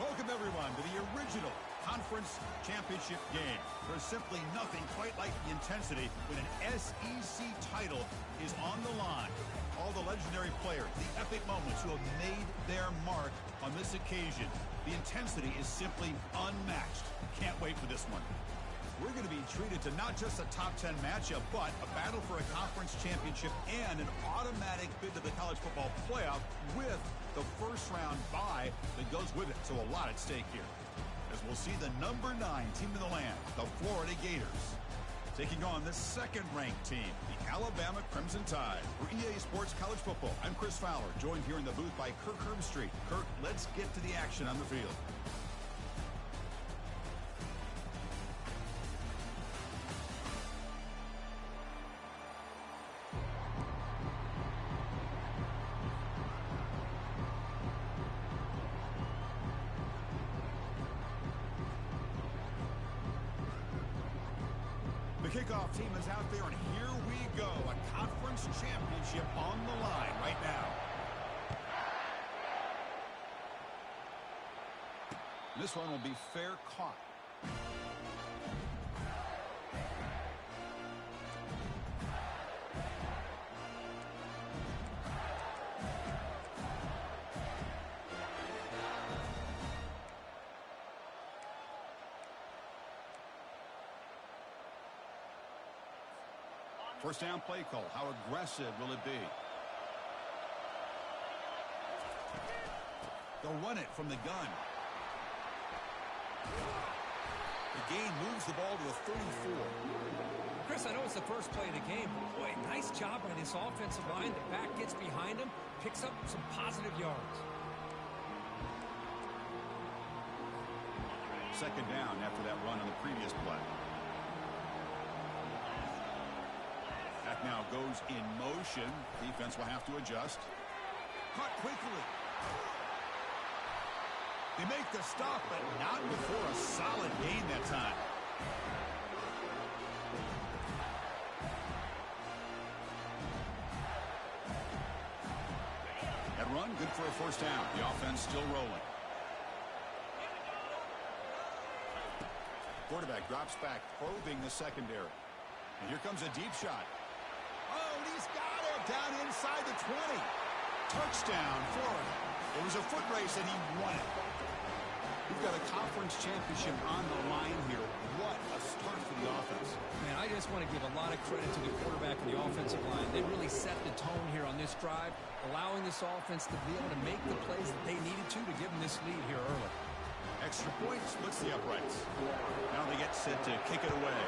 Welcome, everyone, to the original conference championship game. There's simply nothing quite like the intensity when an SEC title is on the line. All the legendary players, the epic moments who have made their mark on this occasion. The intensity is simply unmatched. Can't wait for this one. We're going to be treated to not just a top 10 matchup, but a battle for a conference championship and an automatic bid to the college football playoff with the first round bye that goes with it. So a lot at stake here, as we'll see the number 9 team in the land, the Florida Gators, taking on the second-ranked team, the Alabama Crimson Tide. For EA Sports College Football, I'm Chris Fowler, joined here in the booth by Kirk Herbstreit. Kirk, let's get to the action on the field. Kickoff team is out there, and here we go. A conference championship on the line right now. This one will be fair caught. First down play call. How aggressive will it be? They'll run it from the gun. The gain moves the ball to a 34. Chris, I know it's the first play of the game, but boy, nice job by this offensive line. The back gets behind him, picks up some positive yards. Second down after that run on the previous play. That now goes in motion. Defense will have to adjust. Caught quickly. They make the stop, but not before a solid gain that time. That run, good for a first down. The offense still rolling. Quarterback drops back, probing the secondary. And here comes a deep shot. Oh, and he's got it down inside the 20. Touchdown, Florida. It was a foot race, and he won it. We've got a conference championship on the line here. What a start for the offense. Man, I just want to give a lot of credit to the quarterback and the offensive line. They really set the tone here on this drive, allowing this offense to be able to make the plays that they needed to give them this lead here early. Extra point splits the uprights. Now they get set to kick it away.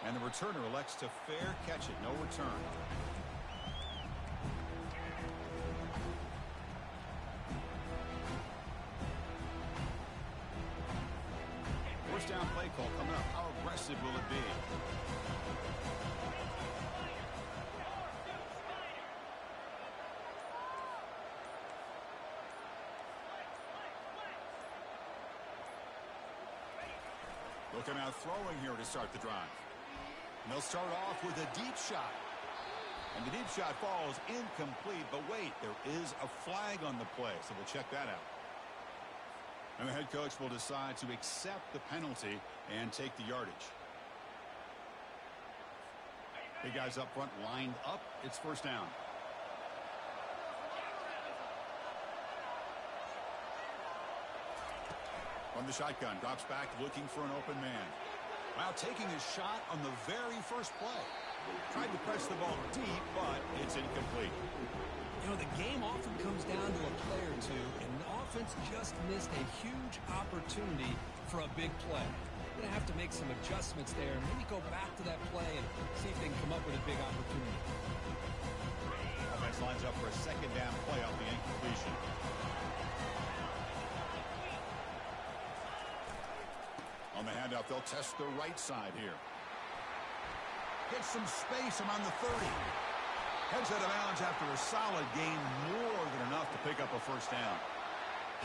And the returner elects to fair catch it. No return. First down play call coming up. How aggressive will it be? Looking out throwing here to start the drive. And they'll start off with a deep shot. And the deep shot falls incomplete. But wait, there is a flag on the play, so we'll check that out. And the head coach will decide to accept the penalty and take the yardage. Big guys up front lined up. It's first down. From the shotgun, drops back looking for an open man. Wow, taking a shot on the very first play. Tried to press the ball deep, but it's incomplete. You know, the game often comes down to a play or two, and the offense just missed a huge opportunity for a big play. They're going to have to make some adjustments there and maybe go back to that play and see if they can come up with a big opportunity. Offense lines up for a second down play off the incompletion. On the handoff, they'll test the right side here. Get some space around the 30. Heads out of bounds after a solid gain, more than enough to pick up a first down.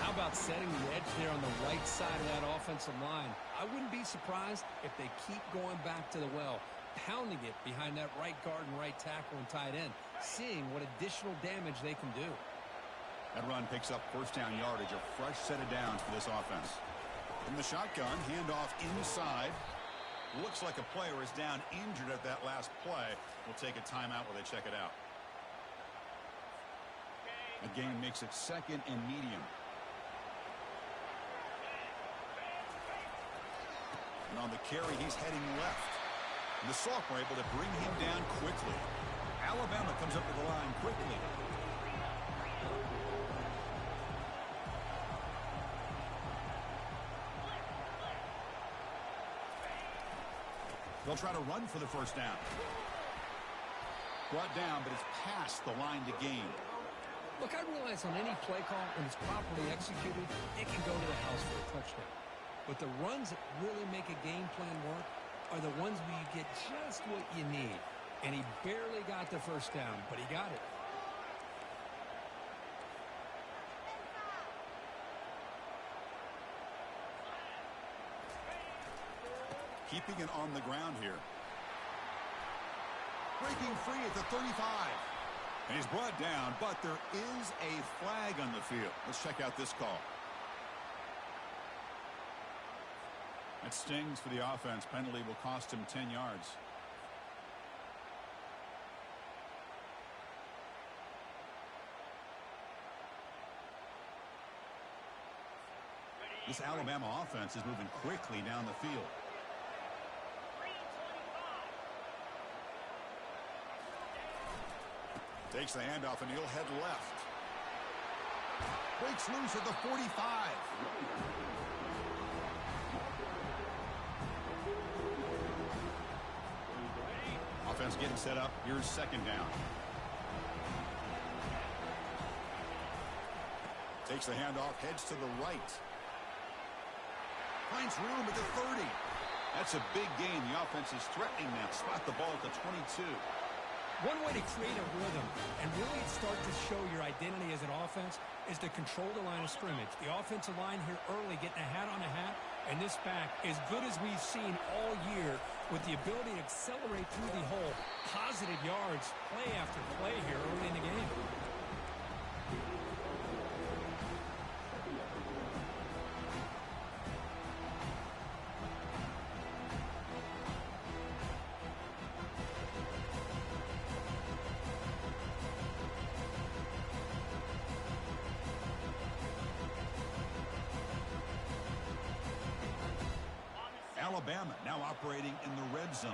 How about setting the edge there on the right side of that offensive line? I wouldn't be surprised if they keep going back to the well, pounding it behind that right guard and right tackle and tight end, seeing what additional damage they can do. That run picks up first down yardage, a fresh set of downs for this offense. From the shotgun, handoff inside. Looks like a player is down injured at that last play. We'll take a timeout while they check it out. The game makes it second and medium. And on the carry, he's heading left. And the sophomore able to bring him down quickly. Alabama comes up to the line quickly. They'll try to run for the first down. Brought down, but it's past the line to gain. Look, I realize on any play call, when it's properly executed, it can go to the house for a touchdown. But the runs that really make a game plan work are the ones where you get just what you need. And he barely got the first down, but he got it. Keeping it on the ground here. Breaking free at the 35. And he's brought down, but there is a flag on the field. Let's check out this call. It stings for the offense. Penalty will cost him 10 yards. This Alabama offense is moving quickly down the field. Takes the handoff and he'll head left. Breaks loose at the 45. Offense getting set up. Here's second down. Takes the handoff, heads to the right. Finds room at the 30. That's a big gain. The offense is threatening now. Spot the ball at the 22. One way to create a rhythm and really start to show your identity as an offense is to control the line of scrimmage. The offensive line here early getting a hat on a hat, and this back, as good as we've seen all year, with the ability to accelerate through the hole, positive yards, play after play here early in the game. Alabama now operating in the red zone.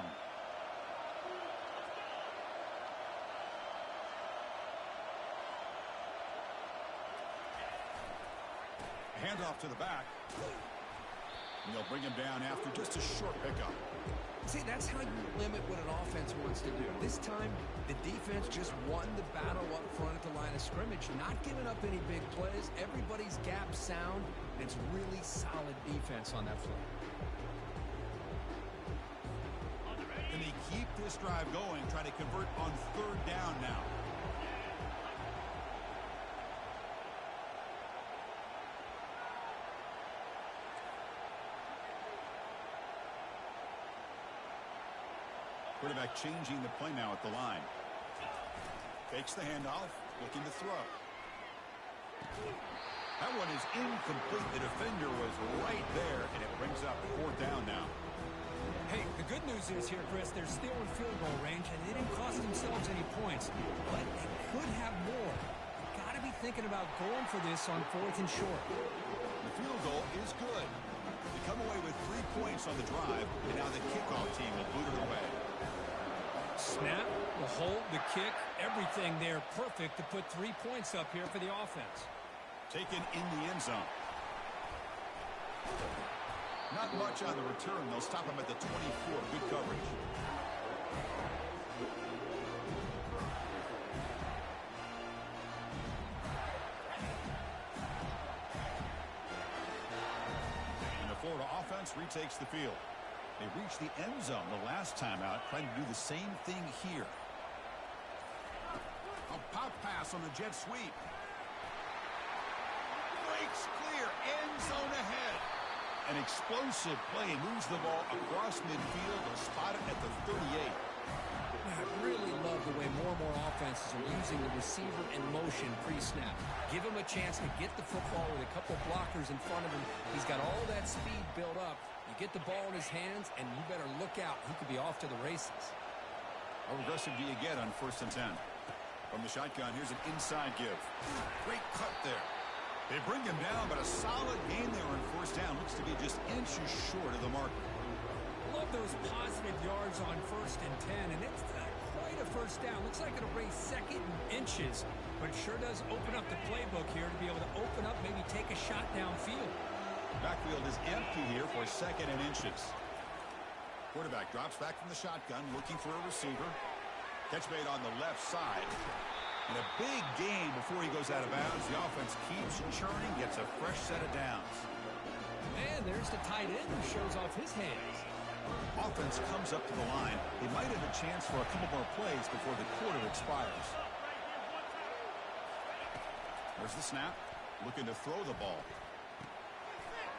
Handoff to the back. And they'll bring him down after just a short pickup. See, that's how you limit what an offense wants to do. This time, the defense just won the battle up front at the line of scrimmage, not giving up any big plays. Everybody's gap sound, and it's really solid defense on that play. And they keep this drive going, trying to convert on third down now. Quarterback changing the play now at the line. Takes the handoff, looking to throw. That one is incomplete. The defender was right there, and it brings up fourth down now. Hey, the good news is here, Chris, they're still in field goal range, and they didn't cost themselves any points. But they could have more. Got to be thinking about going for this on fourth and short. The field goal is good. They come away with 3 points on the drive, and now the kickoff team will boot it away. Snap, the hold, the kick, everything there perfect to put 3 points up here for the offense. Taken in the end zone. Not much on the return. They'll stop him at the 24. Good coverage. And the Florida offense retakes the field. They reached the end zone the last time out, trying to do the same thing here. A pop pass on the jet sweep. Breaks clear, end zone ahead. An explosive play, moves the ball across midfield. They'll spot it at the 38. I really love the way more and more offenses are using the receiver in motion pre-snap. Give him a chance to get the football with a couple blockers in front of him. He's got all that speed built up. You get the ball in his hands, and you better look out. He could be off to the races. How aggressive do you get on 1st and 10? From the shotgun, here's an inside give. Great cut there. They bring him down, but a solid gain there on 1st down. Looks to be just inches short of the marker. Love those positive yards on 1st and 10, and it's quite a 1st down. Looks like it'll raise 2nd and inches, but sure does open up the playbook here to be able to open up, maybe take a shot downfield. Backfield is empty here for 2nd and inches. Quarterback drops back from the shotgun, looking for a receiver. Catch made on the left side. And a big gain before he goes out of bounds. The offense keeps churning, gets a fresh set of downs. And there's the tight end who shows off his hands. Offense comes up to the line. They might have a chance for a couple more plays before the quarter expires. There's the snap. Looking to throw the ball.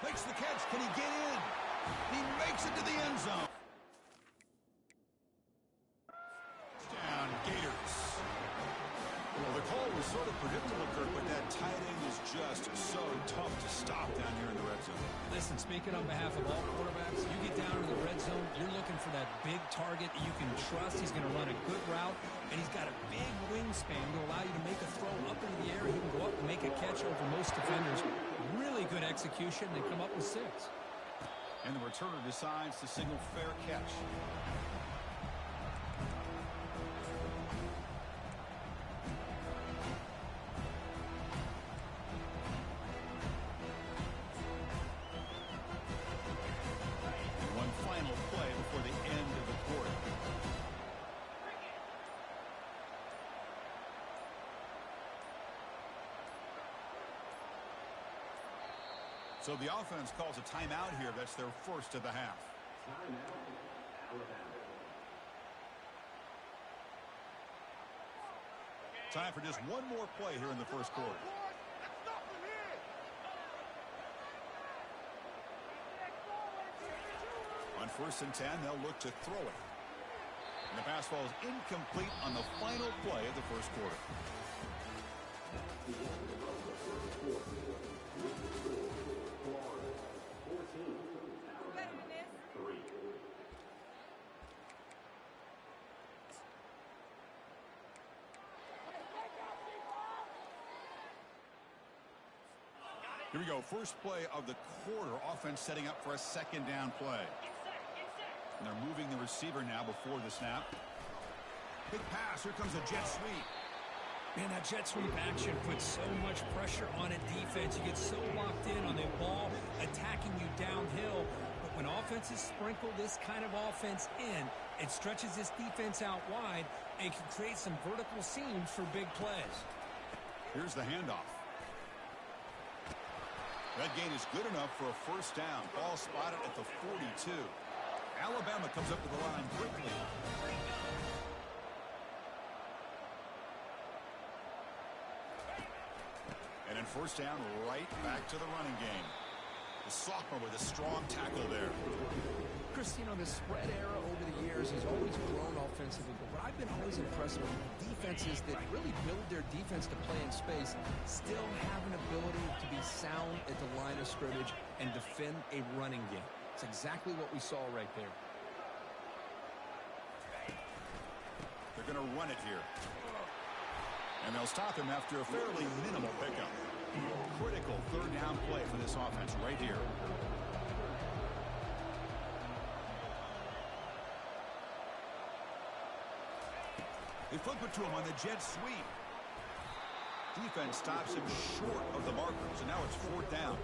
Makes the catch. Can he get in? He makes it to the end zone. Down, Gators. Well, the call was sort of predictable, Kirk, but that tight end is just so tough to stop down here in the red zone. Listen, speaking on behalf of all quarterbacks, you get down to the red zone, you're looking for that big target you can trust. He's going to run a good route, and he's got a big wingspan to allow you to make a throw up into the air. He can go up and make a catch over most defenders. Really good execution. They come up with 6. And the returner decides to signal fair catch. So the offense calls a timeout here. That's their first of the half. Time for just one more play here in the first quarter. On 1st and 10, they'll look to throw it. And the pass ball is incomplete on the final play of the first quarter. Here we go. First play of the quarter. Offense setting up for a 2nd down play. And they're moving the receiver now before the snap. Big pass. Here comes a jet sweep. Man, that jet sweep action puts so much pressure on a defense. You get so locked in on the ball attacking you downhill. But when offenses sprinkle this kind of offense in, it stretches this defense out wide and can create some vertical seams for big plays. Here's the handoff. That gain is good enough for a 1st down. Ball spotted at the 42. Alabama comes up to the line quickly. And in 1st down, right back to the running game. The sophomore with a strong tackle there. Chris, you know, the spread era over the years has always grown offensively, but what I've been always impressed with defenses that really build their defense to play in space still have an ability to be sound at the line of scrimmage and defend a running game. It's exactly what we saw right there. They're going to run it here. And they'll stop him after a fairly minimal pickup. Critical 3rd down play for this offense right here. They flip it to him on the jet sweep. Defense stops him short of the marker, so now it's 4th down.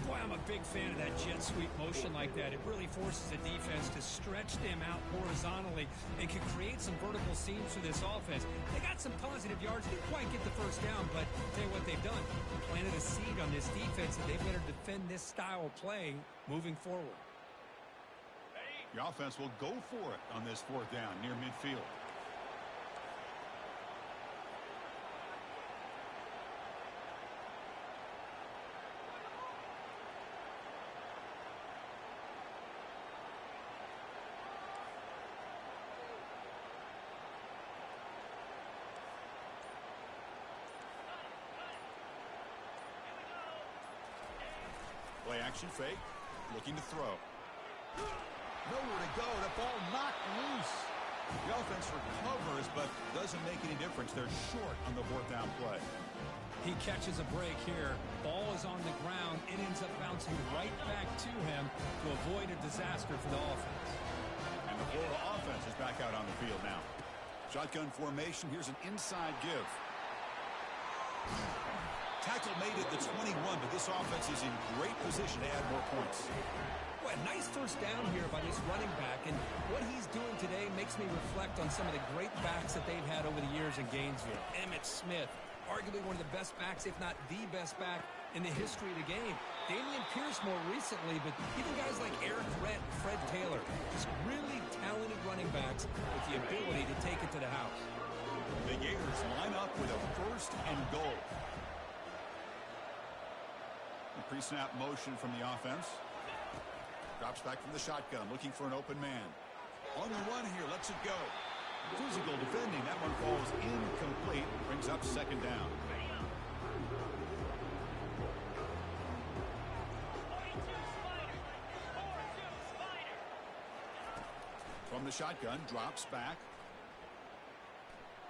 Boy, I'm a big fan of that jet sweep motion like that. It really forces the defense to stretch them out horizontally and can create some vertical seams for this offense. They got some positive yards. Didn't quite get the 1st down, but I'll tell you what they've done. Planted a seed on this defense that they better defend this style of play moving forward. The offense will go for it on this 4th down near midfield. Play action fake. Looking to throw. Nowhere to go. The ball knocked loose. The offense recovers, but doesn't make any difference. They're short on the fourth down play. He catches a break here. Ball is on the ground. It ends up bouncing right back to him to avoid a disaster for the offense. And the Florida offense is back out on the field now. Shotgun formation. Here's an inside give. Tackle made at the 21, but this offense is in great position to add more points. Well, a nice first down here by this running back, and what he's doing today makes me reflect on some of the great backs that they've had over the years in Gainesville. Emmitt Smith, arguably one of the best backs, if not the best back in the history of the game. Dameon Pierce more recently, but even guys like Eric Rhett and Fred Taylor, just really talented running backs with the ability to take it to the house. The Gators line up with a first and goal. A pre-snap motion from the offense. Drops back from the shotgun, looking for an open man. On the run here, lets it go. Physical defending. That one falls incomplete. Brings up second down. From the shotgun, drops back.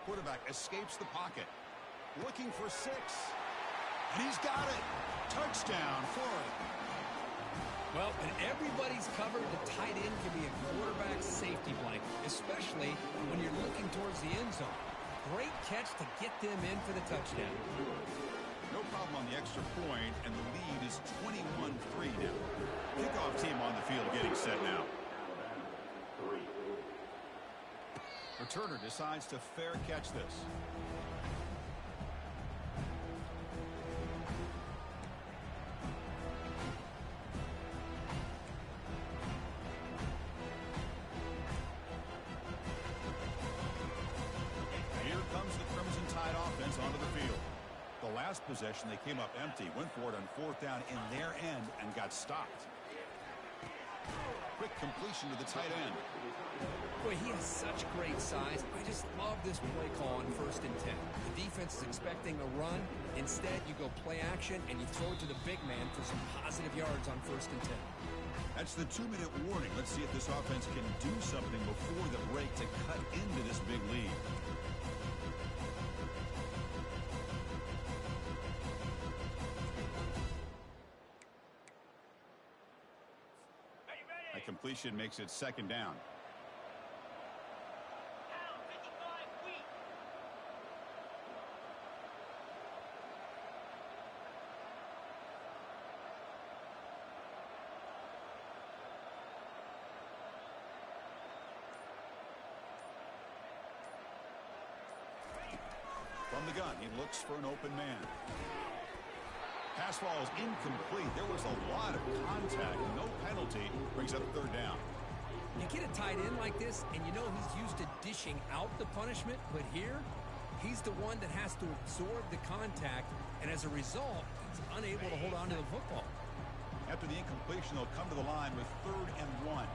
Quarterback escapes the pocket. Looking for 6. And he's got it. Touchdown, Florida. Well, when everybody's covered, the tight end can be a quarterback's safety blanket, especially when you're looking towards the end zone. Great catch to get them in for the touchdown. No problem on the extra point, and the lead is 21-3 now. Kickoff team on the field getting set now. Returner decides to fair catch this. Onto the field. The last possession, they came up empty, went for it on fourth down in their end and got stopped. Quick completion to the tight end. Boy, he has such great size. I just love this play call on 1st and 10. The defense is expecting a run. Instead, you go play action and you throw it to the big man for some positive yards on 1st and 10. That's the 2-minute warning. Let's see if this offense can do something before the break to cut into this big lead. Completion makes it second down. From the gun, he looks for an open man. Pass ball is incomplete. There was a lot of contact. No penalty. Brings up third down. You get a tight end like this, and you know he's used to dishing out the punishment. But here, he's the one that has to absorb the contact. And as a result, he's unable to hold on to the football. After the incompletion, they'll come to the line with 3rd and 1.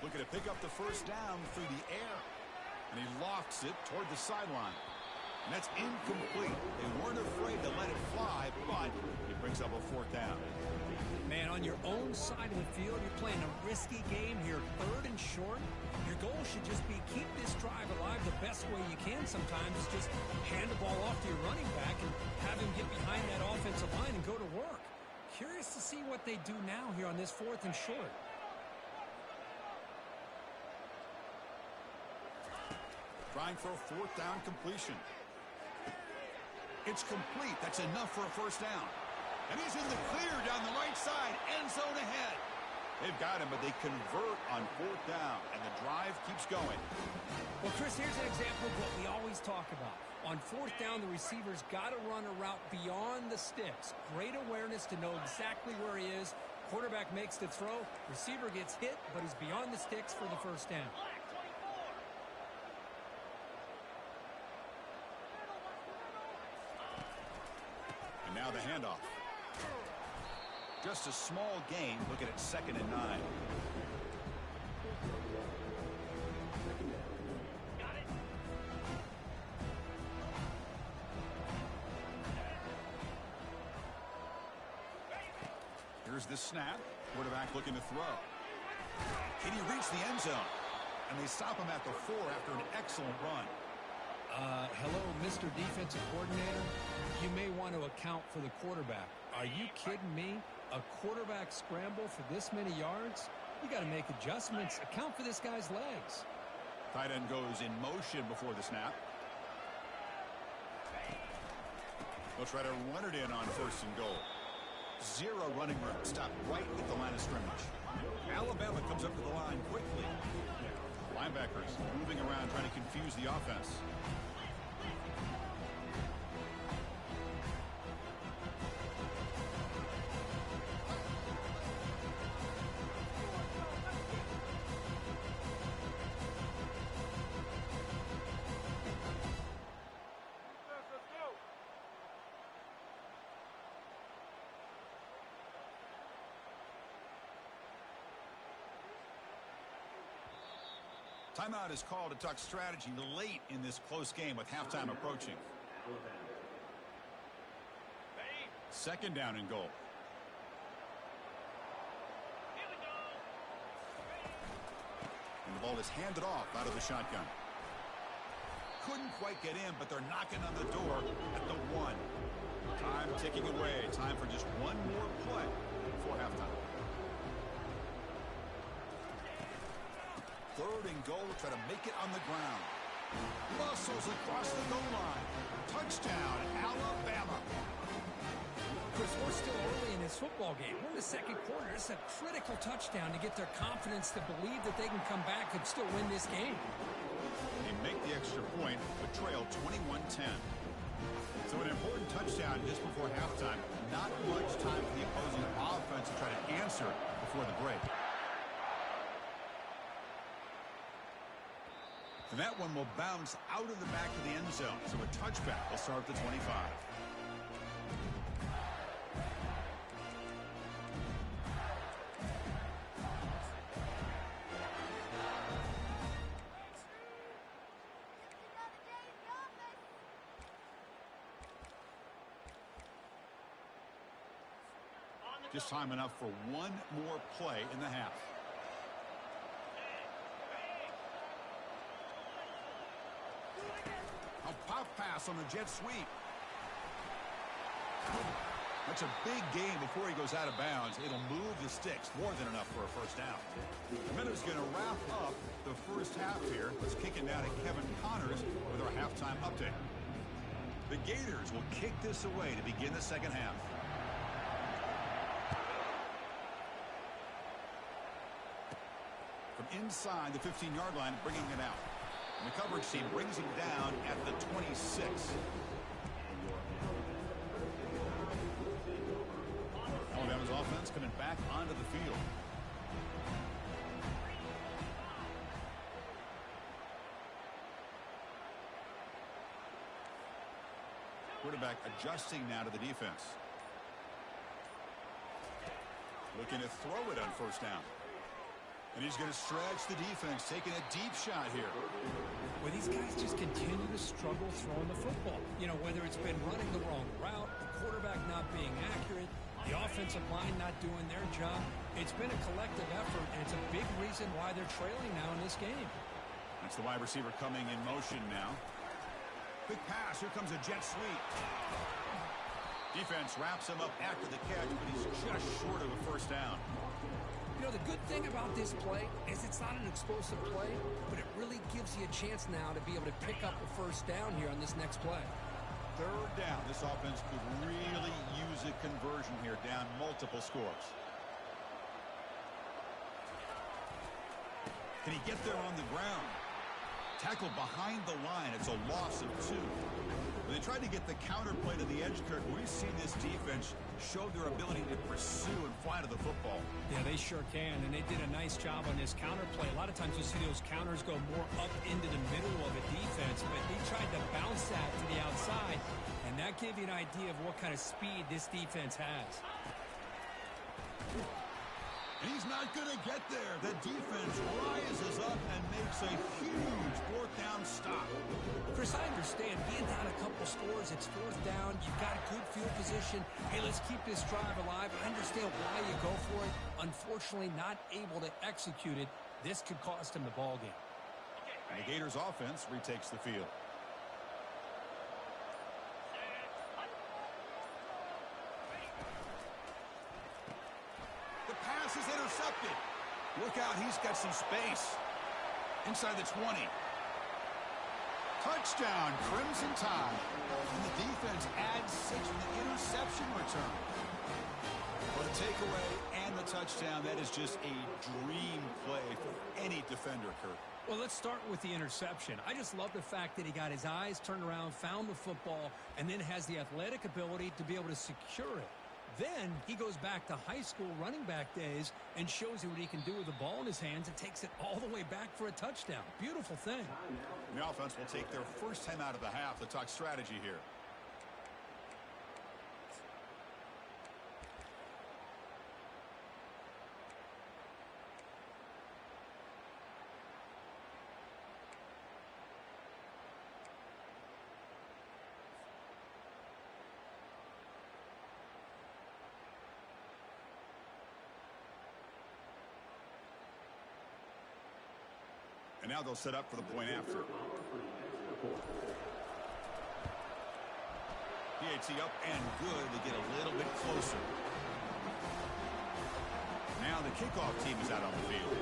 Looking to pick up the first down through the air. And he lofts it toward the sideline. And that's incomplete. They weren't afraid to let it fly, but it brings up a 4th down. Man, on your own side of the field, you're playing a risky game here, 3rd and short. Your goal should just be keep this drive alive the best way you can sometimes. Is just hand the ball off to your running back and have him get behind that offensive line and go to work. Curious to see what they do now here on this 4th and short. Trying for a 4th down completion. It's complete. That's enough for a first down. And he's in the clear down the right side. End zone ahead. They've got him, but they convert on 4th down. And the drive keeps going. Well, Chris, here's an example of what we always talk about. On 4th down, the receiver's got to run a route beyond the sticks. Great awareness to know exactly where he is. Quarterback makes the throw. Receiver gets hit, but he's beyond the sticks for the first down. And now the handoff. Just a small gain. Looking at 2nd and 9. Here's the snap. Quarterback looking to throw. Can he reach the end zone? And they stop him at the 4 after an excellent run. Hello, Mr. Defensive Coordinator. You may want to account for the quarterback. Are you kidding me? A quarterback scramble for this many yards? You got to make adjustments. Account for this guy's legs. Tight end goes in motion before the snap. They'll try to run it in on 1st and goal. 0 running room. Stop right at the line of scrimmage. Alabama comes up to the line quickly. Linebackers moving around trying to confuse the offense. Timeout is called to talk strategy late in this close game with halftime approaching. 2nd down and goal. And the ball is handed off out of the shotgun. Couldn't quite get in, but they're knocking on the door at the 1. Time ticking away. Time for just one more play before halftime. 3rd and goal, try to make it on the ground. Muscles across the goal line. Touchdown, Alabama. Chris, we're still early in this football game. We're in the 2nd quarter. It's a critical touchdown to get their confidence to believe that they can come back and still win this game. They make the extra point, but trail 21-10. So an important touchdown just before halftime. Not much time for the opposing offense to try to answer before the break. And that one will bounce out of the back of the end zone. So a touchback will start at the 25. Just time enough for one more play in the half. Pop pass on the jet sweep. That's a big gain before he goes out of bounds. It'll move the sticks. More than enough for a 1st down. The Minnows going to wrap up the 1st half here. Let's kick it down to Kevin Connors with our halftime update. The Gators will kick this away to begin the 2nd half. From inside the 15-yard line, bringing it out. And the coverage team brings him down at the 26. Alabama's offense coming back onto the field. Quarterback adjusting now to the defense. Looking to throw it on 1st down. And he's going to stretch the defense, taking a deep shot here. Well, these guys just continue to struggle throwing the football. You know, whether it's been running the wrong route, the quarterback not being accurate, the offensive line not doing their job. It's been a collective effort, and it's a big reason why they're trailing now in this game. That's the wide receiver coming in motion now. Quick pass. Here comes a jet sweep. Defense wraps him up after the catch, but he's just short of a 1st down. You know, the good thing about this play is it's not an explosive play, but it really gives you a chance now to be able to pick up a 1st down here on this next play. 3rd down. This offense could really use a conversion here, down multiple scores. Can he get there on the ground? Tackled behind the line. It's a loss of 2. When they tried to get the counter play to the edge, Kirk, we've seen this defense show their ability to pursue and fly to the football. Yeah, they sure can, and they did a nice job on this counter play. A lot of times you see those counters go more up into the middle of a defense, but they tried to bounce that to the outside, and that gave you an idea of what kind of speed this defense has. He's not going to get there. The defense rises up and makes a huge 4th down stop. Chris, I understand being down a couple scores, it's fourth down, you've got a good field position. Hey, let's keep this drive alive. I understand why you go for it. Unfortunately, not able to execute it. This could cost him the ball game. And the Gators offense retakes the field. The pass is intercepted. Look out, he's got some space. Inside the 20. Touchdown, Crimson Tide. And the defense adds 6 with the interception return. For the takeaway and the touchdown, that is just a dream play for any defender, Kurt. Well, let's start with the interception. I just love the fact that he got his eyes turned around, found the football, and then has the athletic ability to be able to secure it. Then he goes back to high school running back days and shows you what he can do with the ball in his hands and takes it all the way back for a touchdown. Beautiful thing. The offense will take their first time out of the half to talk strategy here. And now they'll set up for the point after. PAT up and good to get a little bit closer. Now the kickoff team is out on the field.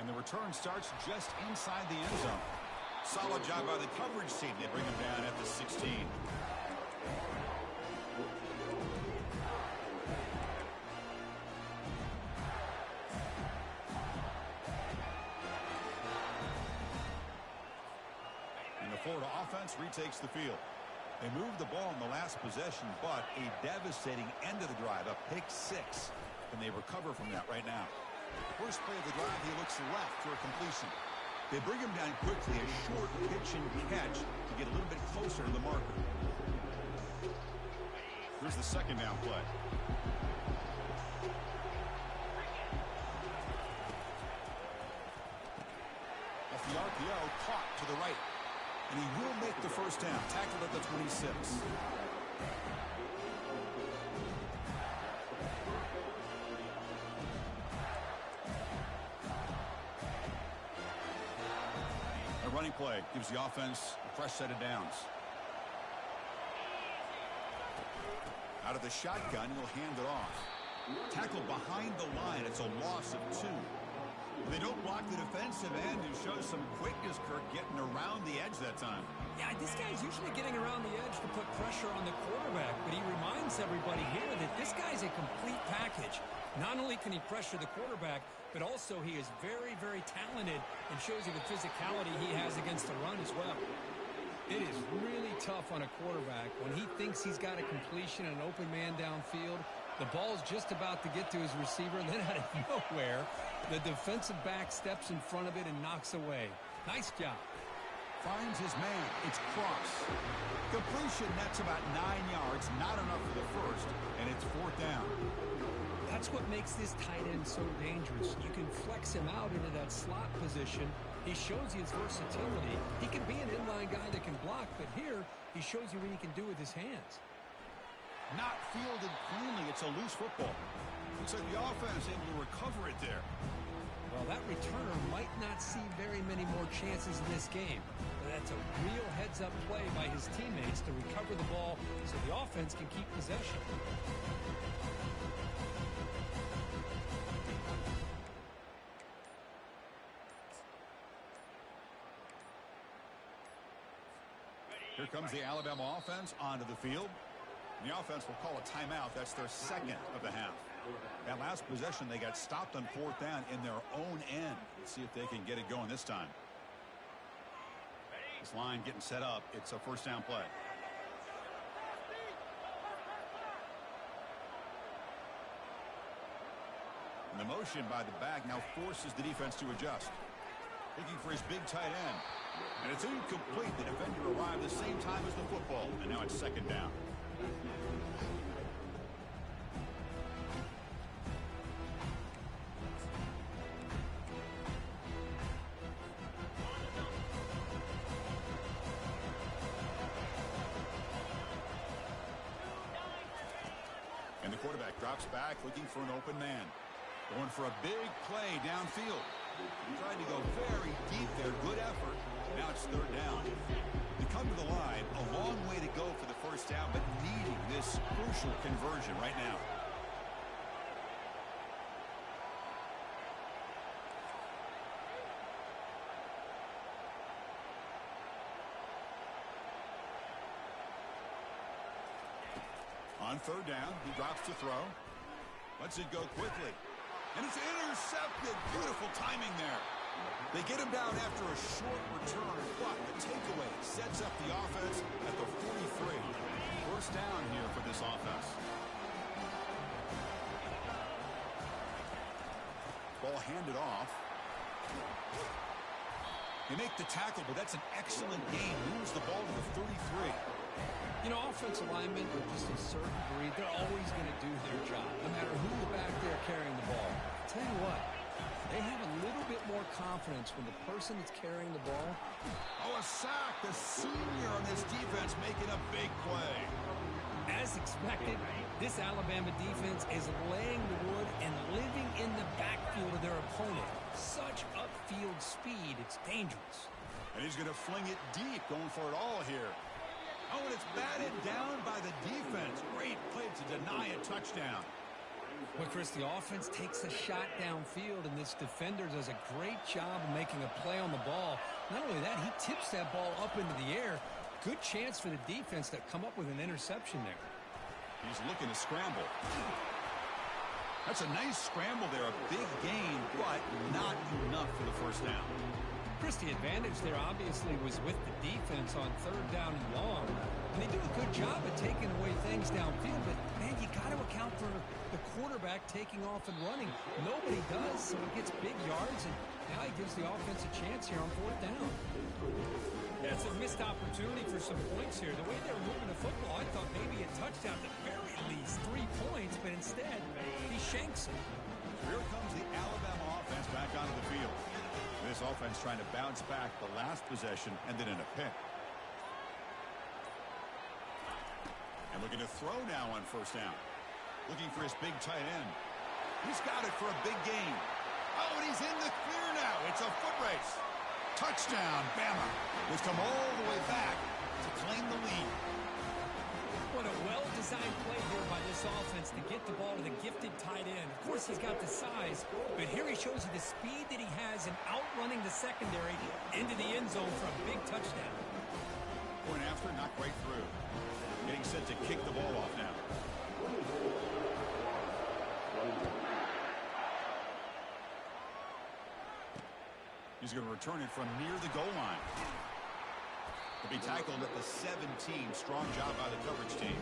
And the return starts just inside the end zone. Solid job by the coverage team. They bring him down at the 16. Florida offense retakes the field. They moved the ball in the last possession, but a devastating end of the drive, a pick 6. And they recover from that right now. First play of the drive, he looks left for a completion. They bring him down quickly, a short pitch and catch to get a little bit closer to the marker. Here's the second down play. Off the RPO, caught to the right. And he will make the first down, tackled at the 26. A running play gives the offense a fresh set of downs. Out of the shotgun, he'll hand it off. Tackled behind the line, it's a loss of 2. They don't block the defensive end and show some quickness, Kirk, getting around the edge that time. Yeah, this guy's usually getting around the edge to put pressure on the quarterback, but he reminds everybody here that this guy's a complete package. Not only can he pressure the quarterback, but also he is very, very talented and shows you the physicality he has against the run as well. It is really tough on a quarterback when he thinks he's got a completion and an open man downfield. The ball's just about to get to his receiver, and then out of nowhere, the defensive back steps in front of it and knocks away. Nice job. Finds his man. It's Cross. Completion, that's about 9 yards. Not enough for the first, and it's 4th down. That's what makes this tight end so dangerous. You can flex him out into that slot position. He shows you his versatility. He can be an inline guy that can block, but here he shows you what he can do with his hands. Not fielded cleanly. It's a loose football. Looks like the offense able to recover it there. Well, that returner might not see very many more chances in this game. But that's a real heads-up play by his teammates to recover the ball so the offense can keep possession. Here comes the Alabama offense onto the field. The offense will call a timeout. That's their second of the half. That last possession, they got stopped on 4th down in their own end. Let's see if they can get it going this time. This line getting set up. It's a first down play. And the motion by the back now forces the defense to adjust. Looking for his big tight end. And it's incomplete. The defender arrived the same time as the football. And now it's 2nd down. the quarterback drops back looking for an open man. Going for a big play downfield. Trying to go very deep there. Good effort. Now it's third down. To come to the line, a long way to go for the first down, but needing this crucial conversion right now. On third down, he drops to throw. Lets it go quickly. And it's intercepted. Beautiful timing there. They get him down after a short return, but the takeaway sets up the offense at the 43. First down here for this offense. Ball handed off. They make the tackle, but that's an excellent gain. Moves the ball to the 33. You know, offensive linemen are just a certain breed. They're always going to do their job, no matter who's back there carrying the ball. I'll tell you what, they have a little bit more confidence when the person that's carrying the ball. Oh, a sack. The senior on this defense making a big play. As expected, this Alabama defense is laying the wood and living in the backfield of their opponent. Such upfield speed, it's dangerous. And he's going to fling it deep, going for it all here. Oh, and it's batted down by the defense. Great play to deny a touchdown. But, Chris, the offense takes a shot downfield, and this defender does a great job of making a play on the ball. Not only that, he tips that ball up into the air. Good chance for the defense to come up with an interception there. He's looking to scramble. That's a nice scramble there. A big gain, but not enough for the first down. Chris, the advantage there obviously was with the defense on third down and long. And they do a good job of taking away things downfield, but, man, you got to account for the quarterback taking off and running. Nobody does, so he gets big yards, and now he gives the offense a chance here on fourth down. Yeah, it's a missed opportunity for some points here. The way they're moving the football, I thought maybe a touchdown, at the very least 3 points, but instead he shanks it. Here comes the Alabama offense back onto the field. This offense trying to bounce back the last possession and then in a pick. And looking to throw now on first down. Looking for his big tight end. He's got it for a big gain. Oh, and he's in the clear now. It's a foot race. Touchdown, Bama. He's come all the way back to claim the lead. What a well-designed play here by this offense to get the ball to the gifted tight end. Of course, he's got the size, but here he shows you the speed that he has in outrunning the secondary into the end zone for a big touchdown. Point after, not quite through. Getting set to kick the ball off now. He's going to return it from near the goal line. To be tackled at the 17. Strong job by the coverage team.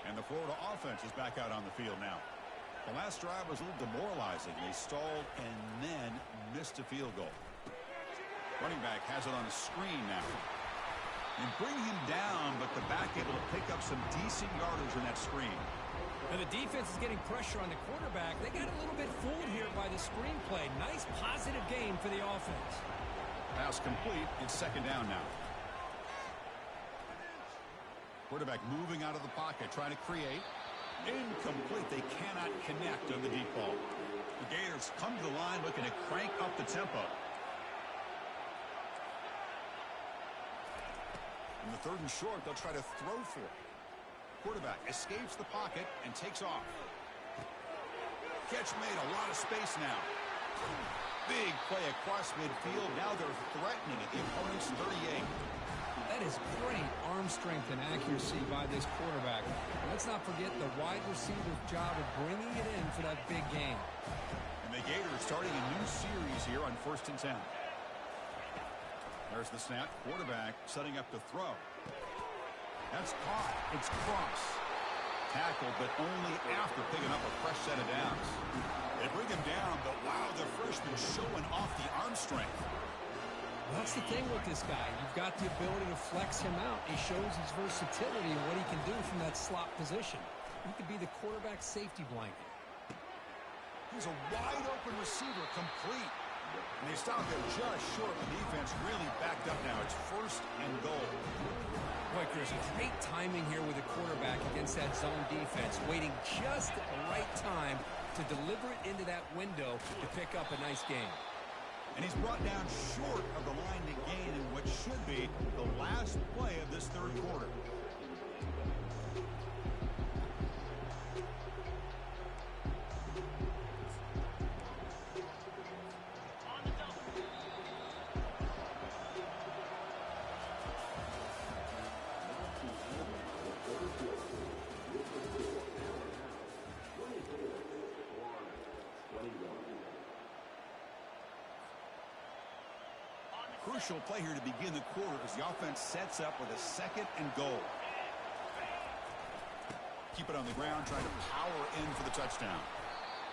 And the Florida offense is back out on the field now. The last drive was a little demoralizing. They stalled and then missed a field goal. Running back has it on a screen now. And bring him down, but the back able to pick up some decent yardage on that screen. And the defense is getting pressure on the quarterback. They got a little bit fooled here by the screen play. Nice positive game for the offense. Pass complete. It's second down now. Quarterback moving out of the pocket, trying to create. Incomplete. They cannot connect on the deep ball. The Gators come to the line looking to crank up the tempo. In the third and short, they'll try to throw for it. Quarterback escapes the pocket and takes off. Catch made, a lot of space now. Big play across midfield. Now they're threatening at the opponent's 38. That is great arm strength and accuracy by this quarterback. Let's not forget the wide receiver's job of bringing it in for that big game. And the Gators starting a new series here on 1st and 10. There's the snap. Quarterback setting up to throw. That's caught. It's cross. Tackled, but only after picking up a fresh set of downs. They bring him down, but wow, the freshman showing off the arm strength. Well, that's the thing with this guy. You've got the ability to flex him out. He shows his versatility and what he can do from that slot position. He could be the quarterback safety blanket. He's a wide-open receiver, complete. And they stopped him just short. The defense really backed up now. It's 1st and goal. Boy, Chris, great timing here with the quarterback against that zone defense, waiting just at the right time to deliver it into that window to pick up a nice gain. And he's brought down short of the line to gain in what should be the last play of this 3rd quarter. Crucial play here to begin the quarter as the offense sets up with a 2nd and goal. Keep it on the ground, trying to power in for the touchdown.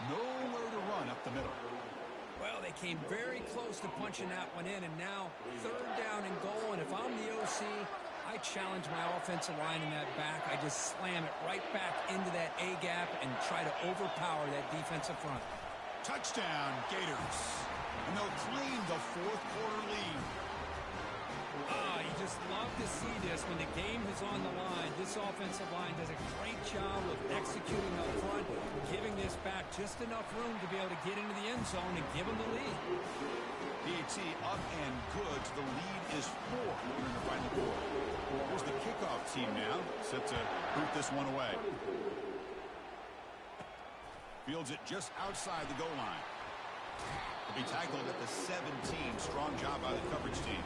Nowhere to run up the middle. Well, they came very close to punching that one in, and now 3rd down and goal. And if I'm the OC, I challenge my offensive line in that back. I just slam it right back into that A-gap and try to overpower that defensive front. Touchdown, Gators. And they'll claim the 4th quarter lead. You just love to see this when the game is on the line. This offensive line does a great job of executing up front, giving this back just enough room to be able to get into the end zone and give them the lead. PAT up and good. The lead is 4 here in the final quarter. Here's the kickoff team now, set to boot this one away. Fields it just outside the goal line. He'll be tackled at the 17. Strong job by the coverage team.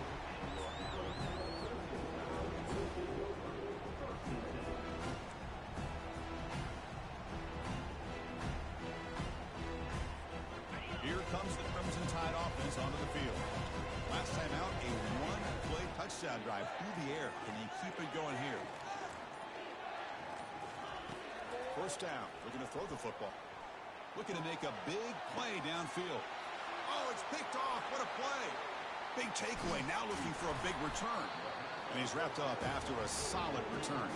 Here comes the Crimson Tide offense onto the field. Last time out, a 1-play touchdown drive through the air. Can you keep it going here? 1st down. We're going to throw the football. Looking to make a big play downfield. Oh, it's picked off. What a play. Big takeaway. Now looking for a big return. And he's wrapped up after a solid return.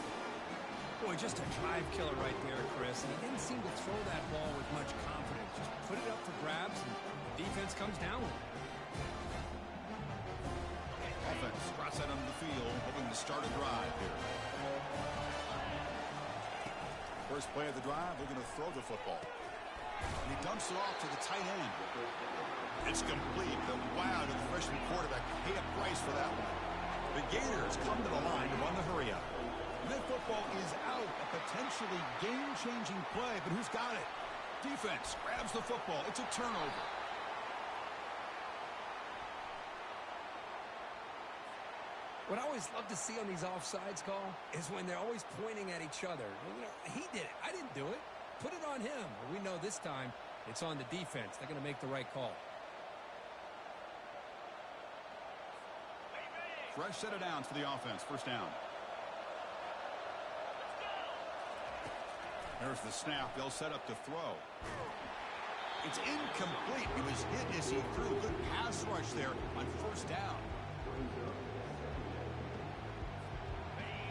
Boy, just a drive killer right there, Chris. And he didn't seem to throw that ball with much confidence. Just put it up for grabs, and the defense comes down with it. Offense spots that on the field, hoping to start a drive here. First play of the drive, they're going to throw the football. And he dumps it off to the tight end. It's complete. The wow to the freshman quarterback. Pay a price for that one. The Gators come to the line to run the hurry up. And that football is out. A potentially game-changing play, but who's got it? Defense grabs the football. It's a turnover. What I always love to see on these offsides call is when they're always pointing at each other. You know, he did it. I didn't do it. Put it on him. We know this time it's on the defense. They're going to make the right call. Fresh set of downs for the offense. 1st down. There's the snap. They'll set up to throw. It's incomplete. He was hit as he threw. Good pass rush there on 1st down.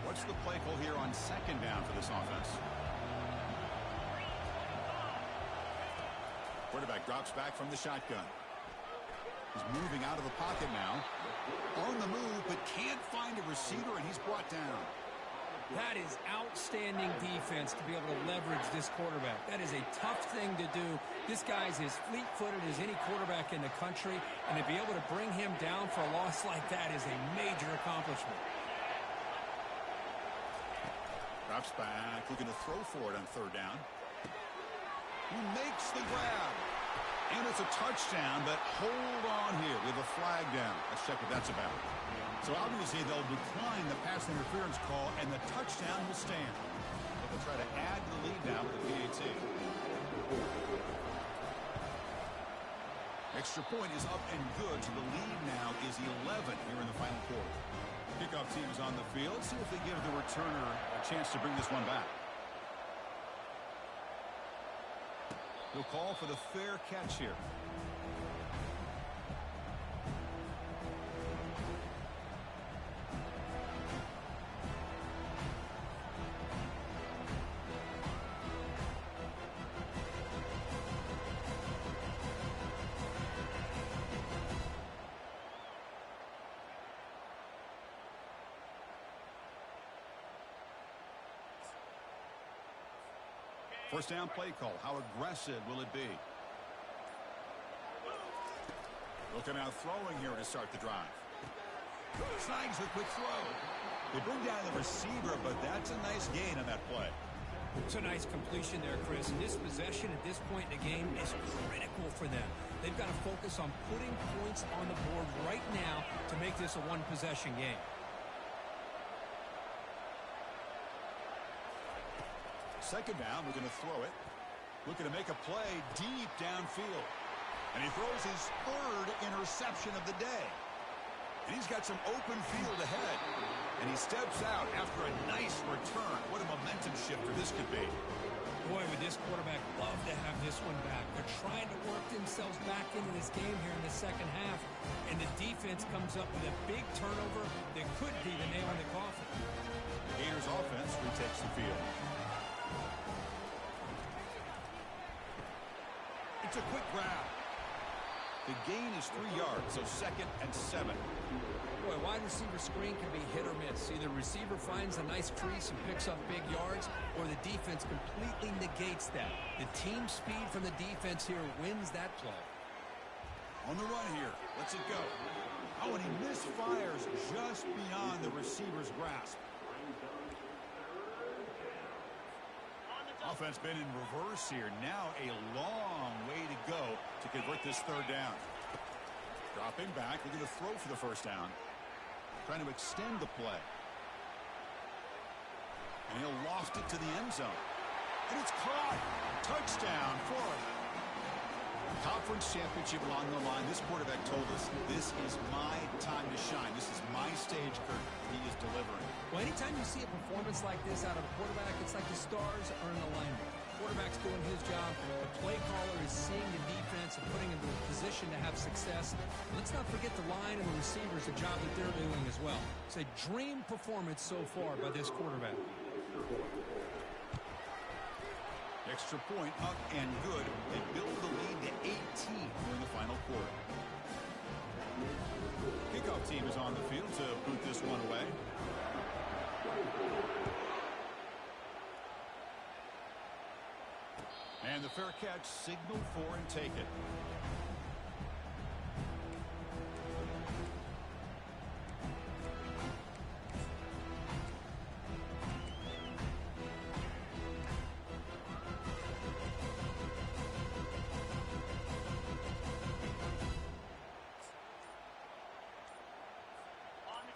What's the play call here on 2nd down for this offense? Quarterback drops back from the shotgun. He's moving out of the pocket now. On the move, but can't find a receiver, and he's brought down. That is outstanding defense to be able to leverage this quarterback. That is a tough thing to do. This guy's as fleet-footed as any quarterback in the country, and to be able to bring him down for a loss like that is a major accomplishment. Drops back, looking to throw for it on 3rd down. He makes the grab. And it's a touchdown, but hold on here. We have a flag down. Let's check what that's about. So obviously they'll decline the pass interference call, and the touchdown will stand. But they'll try to add to the lead now with the PAT. Extra point is up and good, so the lead now is 11 here in the final quarter. Kickoff team is on the field. See if they give the returner a chance to bring this one back. He'll call for the fair catch here. First down play call. How aggressive will it be? Looking out throwing here to start the drive. Snags a quick throw. They bring down the receiver, but that's a nice gain on that play. It's a nice completion there, Chris. And this possession at this point in the game is critical for them. They've got to focus on putting points on the board right now to make this a one-possession game. Second down, we're going to throw it. Looking to make a play deep downfield. And he throws his third interception of the day. And he's got some open field ahead. And he steps out after a nice return. What a momentum shifter this could be. Boy, would this quarterback love to have this one back. They're trying to work themselves back into this game here in the second half. And the defense comes up with a big turnover that could be the nail in the coffin. The Gators offense retakes the field. It's a quick grab. The gain is 3 yards, so 2nd and 7. Boy, wide receiver screen can be hit or miss. Either receiver finds a nice crease and picks up big yards, or the defense completely negates that. The team speed from the defense here wins that play. On the run here. Lets it go. Oh, and he misfires just beyond the receiver's grasp. Offense been in reverse here. Now a long way to go to convert this third down. Dropping back, looking to throw for the first down. Trying to extend the play. And he'll loft it to the end zone. And it's caught. Touchdown, Florida. Conference championship along the line. This quarterback told us, this is my time to shine. This is my stage, Kurt. He is delivering. Well, anytime you see a performance like this out of a quarterback, it's like the stars are in alignment. The quarterback's doing his job. The play caller is seeing the defense and putting him in a position to have success. Let's not forget the line and the receivers, the job that they're doing as well. It's a dream performance so far by this quarterback. Extra point up and good. They build the lead to 18 during the final quarter. Kickoff team is on the field to boot this one away. And the fair catch signaled for and take it.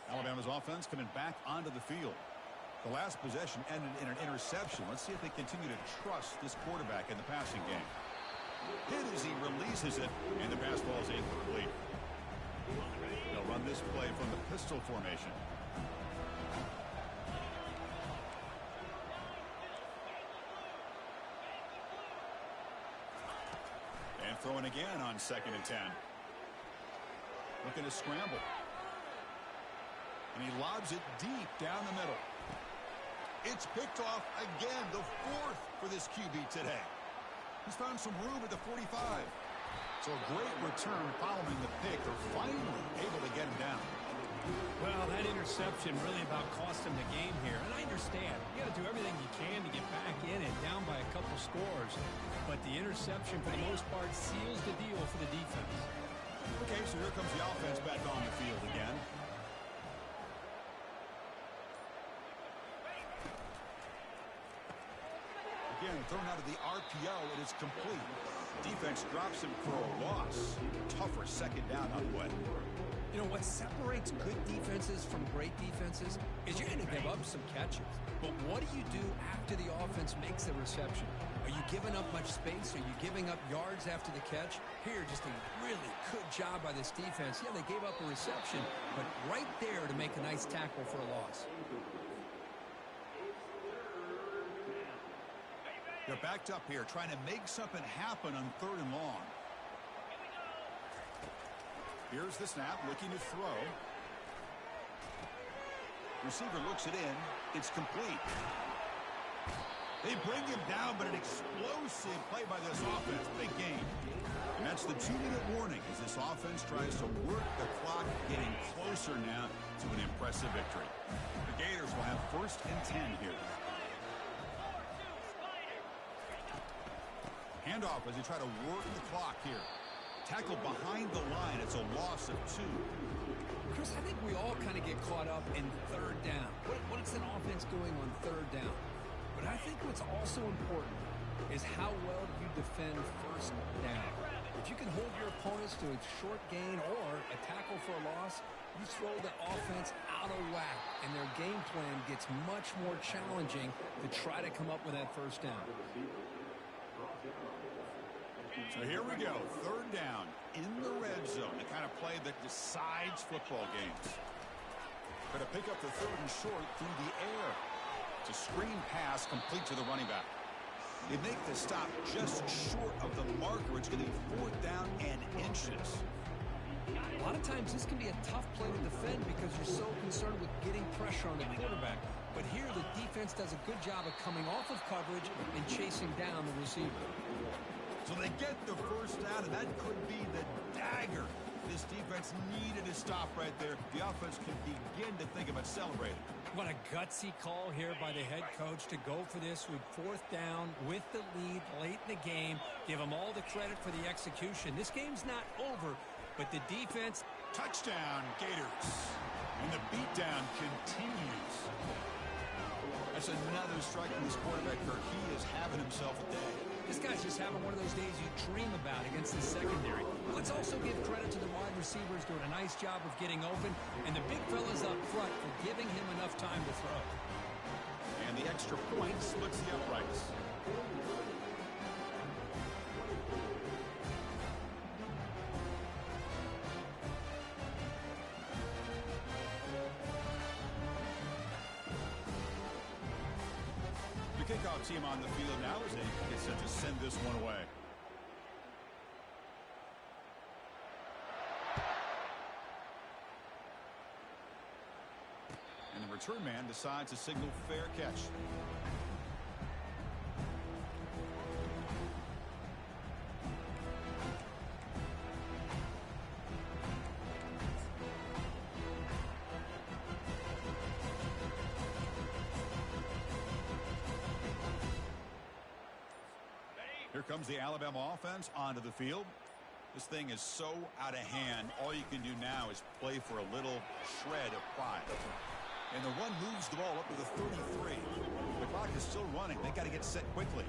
Alabama's offense coming back onto the field. The last possession ended in an interception. Let's see if they continue to trust this quarterback in the passing game. Hit as he releases it, and the pass ball is incomplete. They'll run this play from the pistol formation. And throwing again on 2nd and 10. Looking to scramble. And he lobs it deep down the middle. It's picked off again, the 4th for this QB today. He's found some room at the 45. So a great return following the pick. They're finally able to get him down. Well, that interception really about cost him the game here. And I understand. You got to do everything you can to get back in and down by a couple scores. But the interception, for the most part, seals the deal for the defense. Okay, so here comes the offense back on the field again. Again, thrown out of the RPO, and it's complete. Defense drops him for a loss. Tougher second down on the way. You know, what separates good defenses from great defenses is you're going to give up some catches. But what do you do after the offense makes the reception? Are you giving up much space? Are you giving up yards after the catch? Here, just a really good job by this defense. Yeah, they gave up a reception, but right there to make a nice tackle for a loss. They're backed up here, trying to make something happen on 3rd and long. Here's the snap, looking to throw. Receiver looks it in. It's complete. They bring him down, but an explosive play by this offense. Big game. And that's the 2-minute warning as this offense tries to work the clock, getting closer now to an impressive victory. The Gators will have 1st and 10 here. Handoff as they try to work the clock here. Tackle behind the line. It's a loss of 2. Chris, I think we all kind of get caught up in third down. What is an offense doing on third down? But I think what's also important is how well you defend first down. If you can hold your opponents to a short gain or a tackle for a loss, you throw the offense out of whack, and their game plan gets much more challenging to try to come up with that first down. So here we go, third down in the red zone, the kind of play that decides football games. Going to pick up the 3rd and short through the air. It's a screen pass complete to the running back. They make the stop just short of the marker. It's going to be 4th down and inches. A lot of times this can be a tough play to defend because you're so concerned with getting pressure on the quarterback. But here the defense does a good job of coming off of coverage and chasing down the receiver. So they get the first down, and that could be the dagger. This defense needed to stop right there. The offense can begin to think about celebrating. What a gutsy call here by the head coach to go for this with 4th down with the lead late in the game. Give them all the credit for the execution. This game's not over, but the defense... Touchdown, Gators. And the beatdown continues. That's another strike from this quarterback, Kirk. He is having himself a day. This guy's just having one of those days you dream about against the secondary. Let's also give credit to the wide receivers doing a nice job of getting open, and the big fellas up front for giving him enough time to throw. And the extra point splits the uprights. The kickoff team on the field now as they get set to send this one away. And the return man decides to signal fair catch. Here comes the Alabama offense onto the field. This thing is so out of hand. All you can do now is play for a little shred of pride. And the run moves the ball up to the 33. The clock is still running. They got to get set quickly.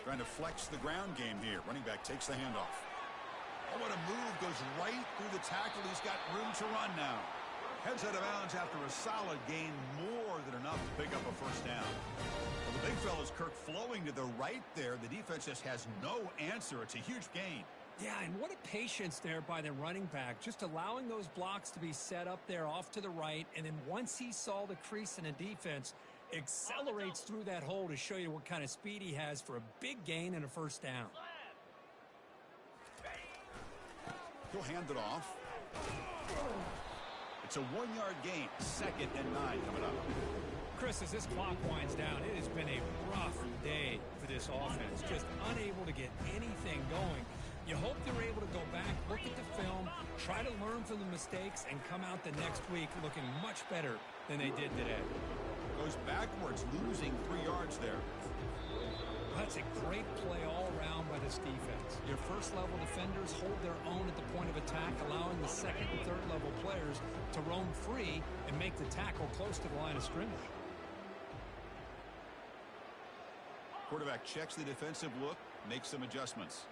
Trying to flex the ground game here. Running back takes the handoff. Oh, what a move. Goes right through the tackle. He's got room to run now. Heads out of bounds after a solid gain. More than enough to pick up a first down. Well, the big fella's Kirk flowing to the right there. The defense just has no answer. It's a huge gain. Yeah, and what a patience there by the running back. Just allowing those blocks to be set up there off to the right. And then once he saw the crease in the defense, accelerates through that hole to show you what kind of speed he has for a big gain and a first down. He'll hand it off. It's a 1-yard gain. 2nd and 9 coming up. Chris, as this clock winds down, it has been a rough day for this offense. Just unable to get anything going. You hope they're able to go back, look at the film, try to learn from the mistakes, and come out the next week looking much better than they did today. Goes backwards, losing 3 yards there. That's a great play all around by this defense. Your first-level defenders hold their own at the point of attack, allowing the second and third-level players to roam free and make the tackle close to the line of scrimmage. Quarterback checks the defensive look, makes some adjustments.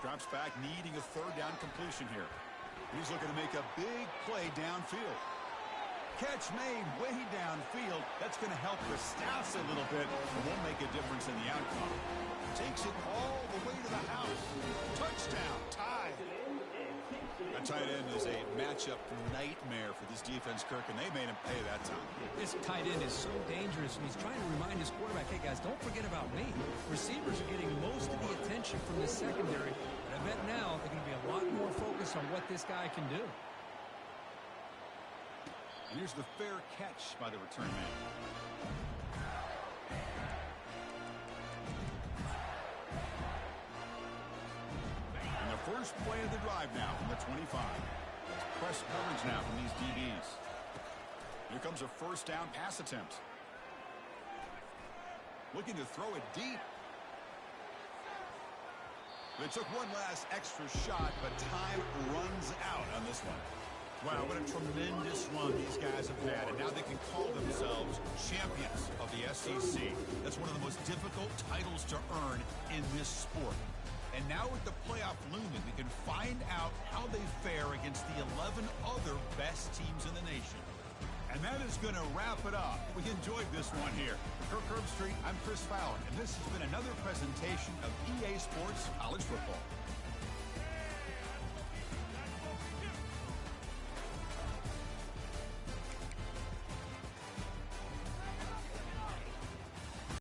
Drops back, needing a 3rd down completion here. He's looking to make a big play downfield. Catch made way downfield. That's going to help the Staffs a little bit, but won't make a difference in the outcome. Takes it all the way to the house. Touchdown, tie. A tight end is a matchup nightmare for this defense, Kirk, and they made him pay that time. This tight end is so dangerous, and he's trying to remind his quarterback, hey, guys, don't forget about me. Receivers are getting most of the attention from this secondary, but I bet now they're going to be a lot more focused on what this guy can do. And here's the fair catch by the return man. first play of the drive now from the 25. Press coverage now from these DBs. Here comes a first down pass attempt. Looking to throw it deep. They took one last extra shot, but time runs out on this one. Wow, what a tremendous run these guys have had, and now they can call themselves champions of the SEC. That's one of the most difficult titles to earn in this sport. And now with the playoff looming, we can find out how they fare against the 11 other best teams in the nation. And that is going to wrap it up. We enjoyed this one here. For Kirk Herbstreit, I'm Chris Fowler, and this has been another presentation of EA Sports College Football.